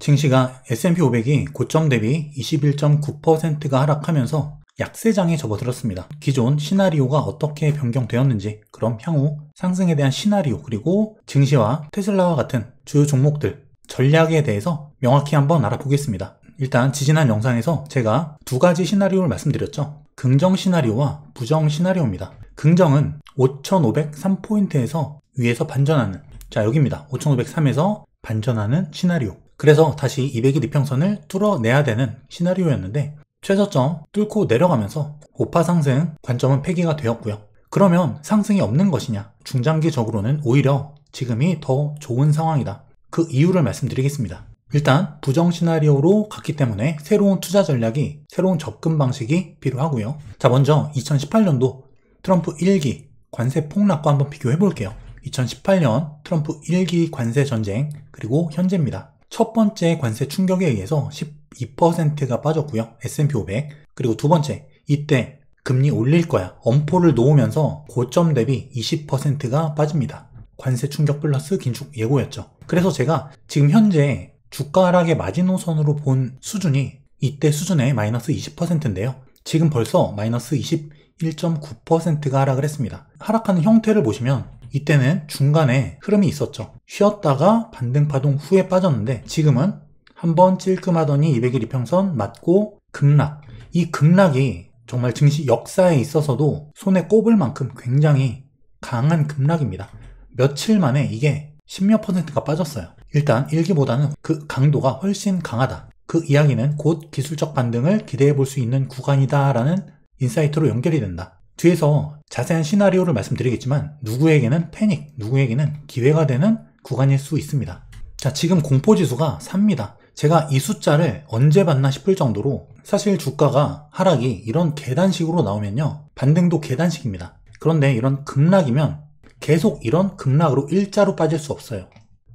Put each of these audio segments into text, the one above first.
증시가 S&P 500이 고점 대비 21.9%가 하락하면서 약세장에 접어들었습니다. 기존 시나리오가 어떻게 변경되었는지, 그럼 향후 상승에 대한 시나리오, 그리고 증시와 테슬라와 같은 주요 종목들 전략에 대해서 명확히 한번 알아보겠습니다. 일단 지지난 영상에서 제가 두 가지 시나리오를 말씀드렸죠. 긍정 시나리오와 부정 시나리오입니다. 긍정은 5503포인트에서 위에서 반전하는, 자 여기입니다. 5503에서 반전하는 시나리오. 그래서 다시 200일 이평선을 뚫어내야 되는 시나리오였는데 최저점 뚫고 내려가면서 고파 상승 관점은 폐기가 되었고요. 그러면 상승이 없는 것이냐? 중장기적으로는 오히려 지금이 더 좋은 상황이다. 그 이유를 말씀드리겠습니다. 일단 부정 시나리오로 갔기 때문에 새로운 투자 전략이, 새로운 접근 방식이 필요하고요. 자, 먼저 2018년도 트럼프 1기 관세 폭락과 한번 비교해 볼게요. 2018년 트럼프 1기 관세 전쟁, 그리고 현재입니다. 첫 번째 관세 충격에 의해서 12%가 빠졌고요. S&P 500. 그리고 두 번째, 이때 금리 올릴 거야, 엄포를 놓으면서 고점 대비 20%가 빠집니다. 관세 충격 플러스 긴축 예고였죠. 그래서 제가 지금 현재 주가 하락의 마지노선으로 본 수준이 이때 수준의 마이너스 20%인데요. 지금 벌써 마이너스 21.9%가 하락을 했습니다. 하락하는 형태를 보시면 이때는 중간에 흐름이 있었죠. 쉬었다가 반등파동 후에 빠졌는데 지금은 한번 찔끔하더니 200일 이평선 맞고 급락. 이 급락이 정말 증시 역사에 있어서도 손에 꼽을 만큼 굉장히 강한 급락입니다. 며칠 만에 이게 10몇 %가 빠졌어요. 일단 1기보다는 그 강도가 훨씬 강하다. 그 이야기는 곧 기술적 반등을 기대해 볼 수 있는 구간이다 라는 인사이트로 연결이 된다. 뒤에서 자세한 시나리오를 말씀드리겠지만 누구에게는 패닉, 누구에게는 기회가 되는 구간일 수 있습니다. 자, 지금 공포지수가 3입니다. 제가 이 숫자를 언제 봤나 싶을 정도로 사실 주가가 하락이 이런 계단식으로 나오면요, 반등도 계단식입니다. 그런데 이런 급락이면 계속 이런 급락으로 일자로 빠질 수 없어요.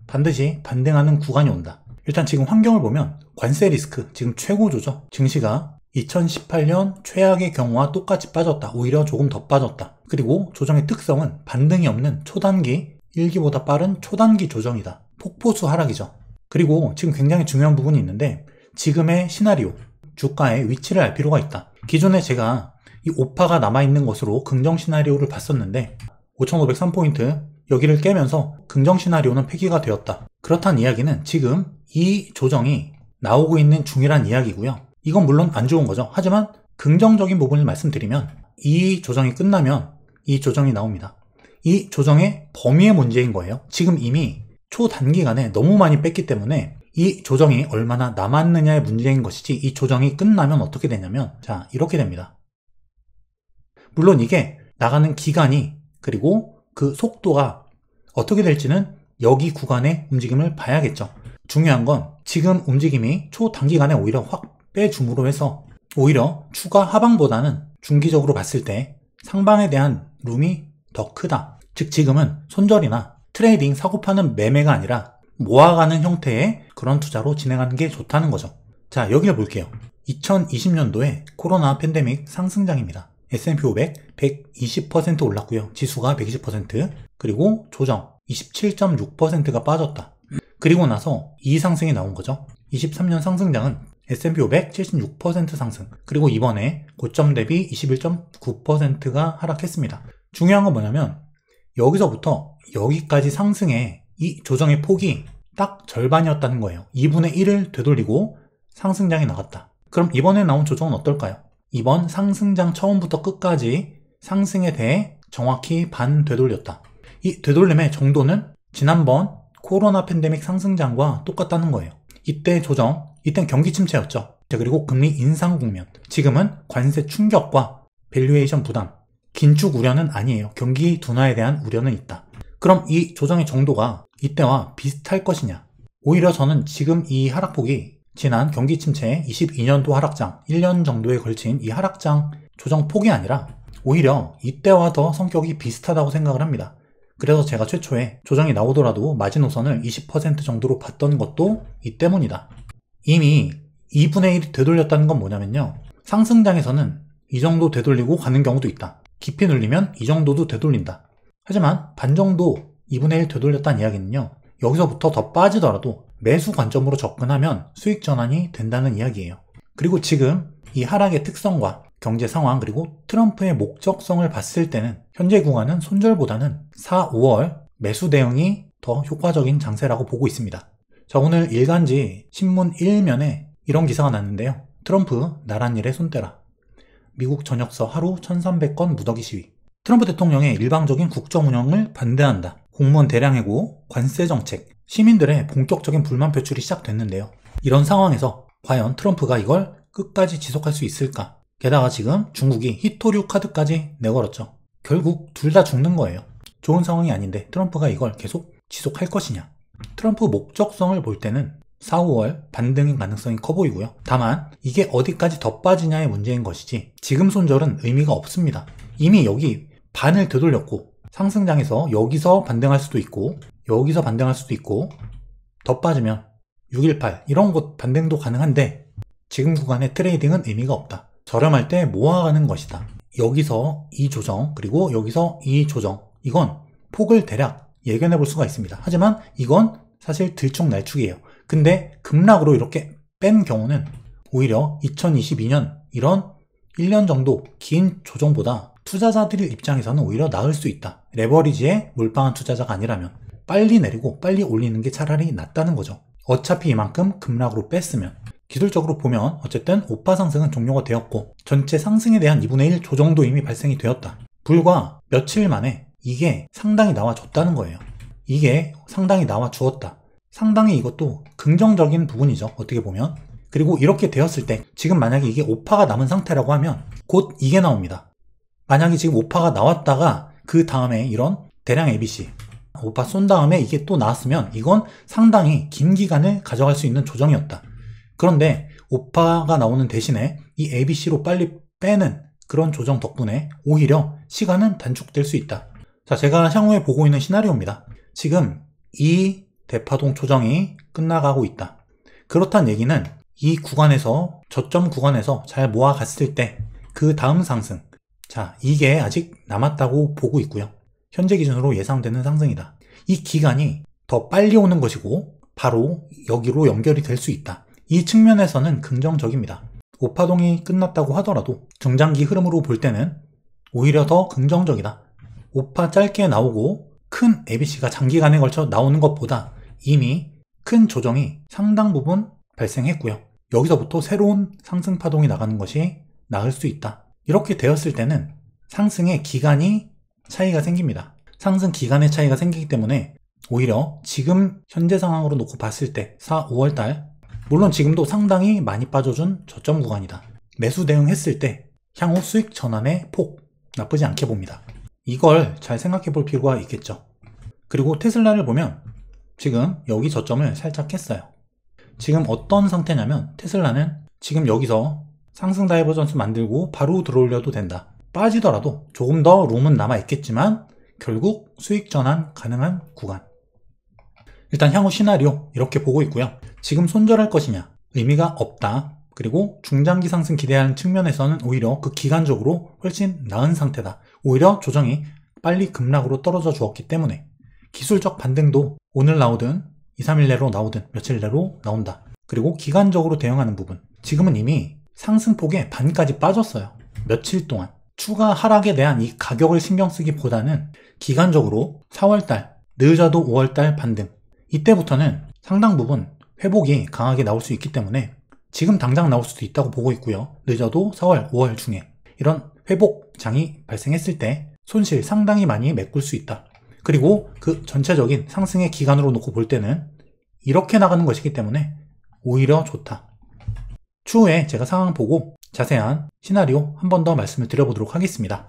반드시 반등하는 구간이 온다. 일단 지금 환경을 보면 관세 리스크 지금 최고조죠. 증시가 2018년 최악의 경우와 똑같이 빠졌다. 오히려 조금 더 빠졌다. 그리고 조정의 특성은 반등이 없는 초단기, 1기보다 빠른 초단기 조정이다. 폭포수 하락이죠. 그리고 지금 굉장히 중요한 부분이 있는데 지금의 시나리오, 주가의 위치를 알 필요가 있다. 기존에 제가 이 오파가 남아있는 것으로 긍정 시나리오를 봤었는데 5503포인트 여기를 깨면서 긍정 시나리오는 폐기가 되었다. 그렇다는 이야기는 지금 이 조정이 나오고 있는 중이란 이야기고요. 이건 물론 안 좋은 거죠. 하지만 긍정적인 부분을 말씀드리면 이 조정이 끝나면 이 조정이 나옵니다. 이 조정의 범위의 문제인 거예요. 지금 이미 초단기간에 너무 많이 뺐기 때문에 이 조정이 얼마나 남았느냐의 문제인 것이지, 이 조정이 끝나면 어떻게 되냐면, 자, 이렇게 됩니다. 물론 이게 나가는 기간이, 그리고 그 속도가 어떻게 될지는 여기 구간의 움직임을 봐야겠죠. 중요한 건 지금 움직임이 초단기간에 오히려 확 빼줌으로 해서 오히려 추가 하방보다는 중기적으로 봤을 때 상방에 대한 룸이 더 크다. 즉 지금은 손절이나 트레이딩, 사고 파는 매매가 아니라 모아가는 형태의 그런 투자로 진행하는 게 좋다는 거죠. 자, 여기를 볼게요. 2020년도에 코로나 팬데믹 상승장입니다. S&P 500 120% 올랐고요. 지수가 120%, 그리고 조정 27.6%가 빠졌다. 그리고 나서 이 상승이 나온 거죠. 23년 상승장은 S&P 500 76% 상승, 그리고 이번에 고점 대비 21.9%가 하락했습니다. 중요한 건 뭐냐면 여기서부터 여기까지 상승의 이 조정의 폭이 딱 절반이었다는 거예요. 2분의 1을 되돌리고 상승장이 나갔다. 그럼 이번에 나온 조정은 어떨까요? 이번 상승장 처음부터 끝까지 상승에 대해 정확히 반 되돌렸다. 이 되돌림의 정도는 지난번 코로나 팬데믹 상승장과 똑같다는 거예요. 이때 조정, 이땐 경기 침체였죠. 그리고 금리 인상 국면, 지금은 관세 충격과 밸류에이션 부담, 긴축 우려는 아니에요. 경기 둔화에 대한 우려는 있다. 그럼 이 조정의 정도가 이때와 비슷할 것이냐? 오히려 저는 지금 이 하락폭이 지난 경기 침체의 22년도 하락장, 1년 정도에 걸친 이 하락장 조정 폭이 아니라 오히려 이때와 더 성격이 비슷하다고 생각을 합니다. 그래서 제가 최초에 조정이 나오더라도 마지노선을 20% 정도로 봤던 것도 이 때문이다. 이미 2분의 1이 되돌렸다는 건 뭐냐면요, 상승장에서는 이 정도 되돌리고 가는 경우도 있다. 깊이 눌리면 이 정도도 되돌린다. 하지만 반 정도 2분의 1 되돌렸다는 이야기는요, 여기서부터 더 빠지더라도 매수 관점으로 접근하면 수익 전환이 된다는 이야기예요. 그리고 지금 이 하락의 특성과 경제 상황 그리고 트럼프의 목적성을 봤을 때는 현재 구간은 손절보다는 4, 5월 매수 대응이 더 효과적인 장세라고 보고 있습니다. 자, 오늘 일간지 신문 1면에 이런 기사가 났는데요. 트럼프 나란 일에 손 떼라. 미국 전역서 하루 1300건 무더기 시위. 트럼프 대통령의 일방적인 국정 운영을 반대한다. 공무원 대량 해고, 관세 정책, 시민들의 본격적인 불만 표출이 시작됐는데요. 이런 상황에서 과연 트럼프가 이걸 끝까지 지속할 수 있을까? 게다가 지금 중국이 히토류 카드까지 내걸었죠. 결국 둘 다 죽는 거예요. 좋은 상황이 아닌데 트럼프가 이걸 계속 지속할 것이냐? 트럼프 목적성을 볼 때는 4, 5월 반등의 가능성이 커 보이고요. 다만 이게 어디까지 더 빠지냐의 문제인 것이지 지금 손절은 의미가 없습니다. 이미 여기 반을 되돌렸고 상승장에서 여기서 반등할 수도 있고 여기서 반등할 수도 있고 더 빠지면 618 이런 곳 반등도 가능한데 지금 구간의 트레이딩은 의미가 없다. 저렴할 때 모아가는 것이다. 여기서 이 조정 그리고 여기서 이 조정 이건 폭을 대략 예견해 볼 수가 있습니다. 하지만 이건 사실 들쭉날쭉이에요. 근데 급락으로 이렇게 뺀 경우는 오히려 2022년 이런 1년 정도 긴 조정보다 투자자들 입장에서는 오히려 나을 수 있다. 레버리지에 몰빵한 투자자가 아니라면 빨리 내리고 빨리 올리는 게 차라리 낫다는 거죠. 어차피 이만큼 급락으로 뺐으면 기술적으로 보면 어쨌든 오파 상승은 종료가 되었고 전체 상승에 대한 2분의 1 조정도 이미 발생이 되었다. 불과 며칠 만에 이게 상당히 나와줬다는 거예요. 이게 상당히 나와주었다. 상당히 이것도 긍정적인 부분이죠. 어떻게 보면. 그리고 이렇게 되었을 때 지금 만약에 이게 오파가 남은 상태라고 하면 곧 이게 나옵니다. 만약에 지금 오파가 나왔다가 그 다음에 이런 대량 ABC 오파 쏜 다음에 이게 또 나왔으면 이건 상당히 긴 기간을 가져갈 수 있는 조정이었다. 그런데 오파가 나오는 대신에 이 ABC로 빨리 빼는 그런 조정 덕분에 오히려 시간은 단축될 수 있다. 자, 제가 향후에 보고 있는 시나리오입니다. 지금 이 대파동 조정이 끝나가고 있다. 그렇다는 얘기는 이 구간에서 저점 구간에서 잘 모아갔을 때 그 다음 상승 자 이게 아직 남았다고 보고 있고요. 현재 기준으로 예상되는 상승이다. 이 기간이 더 빨리 오는 것이고 바로 여기로 연결이 될 수 있다. 이 측면에서는 긍정적입니다. 오파동이 끝났다고 하더라도 중장기 흐름으로 볼 때는 오히려 더 긍정적이다. 오파 짧게 나오고 큰 ABC가 장기간에 걸쳐 나오는 것보다 이미 큰 조정이 상당 부분 발생했고요. 여기서부터 새로운 상승 파동이 나가는 것이 나을 수 있다. 이렇게 되었을 때는 상승의 기간이 차이가 생깁니다. 상승 기간의 차이가 생기기 때문에 오히려 지금 현재 상황으로 놓고 봤을 때 4, 5월달 물론 지금도 상당히 많이 빠져준 저점 구간이다. 매수 대응했을 때 향후 수익 전환의 폭 나쁘지 않게 봅니다. 이걸 잘 생각해 볼 필요가 있겠죠. 그리고 테슬라를 보면 지금 여기 저점을 살짝 했어요. 지금 어떤 상태냐면 테슬라는 지금 여기서 상승 다이버전스 만들고 바로 들어올려도 된다. 빠지더라도 조금 더 룸은 남아 있겠지만 결국 수익 전환 가능한 구간. 일단 향후 시나리오 이렇게 보고 있고요. 지금 손절할 것이냐 의미가 없다. 그리고 중장기 상승 기대하는 측면에서는 오히려 그 기간적으로 훨씬 나은 상태다. 오히려 조정이 빨리 급락으로 떨어져 주었기 때문에 기술적 반등도 오늘 나오든 2, 3일 내로 나오든 며칠 내로 나온다. 그리고 기간적으로 대응하는 부분 지금은 이미 상승폭의 반까지 빠졌어요. 며칠 동안 추가 하락에 대한 이 가격을 신경 쓰기보다는 기간적으로 4월달 늦어도 5월달 반등 이때부터는 상당 부분 회복이 강하게 나올 수 있기 때문에 지금 당장 나올 수도 있다고 보고 있고요. 늦어도 4월, 5월 중에 이런 회복장이 발생했을 때 손실 상당히 많이 메꿀 수 있다. 그리고 그 전체적인 상승의 기간으로 놓고 볼 때는 이렇게 나가는 것이기 때문에 오히려 좋다. 추후에 제가 상황 보고 자세한 시나리오 한 번 더 말씀을 드려보도록 하겠습니다.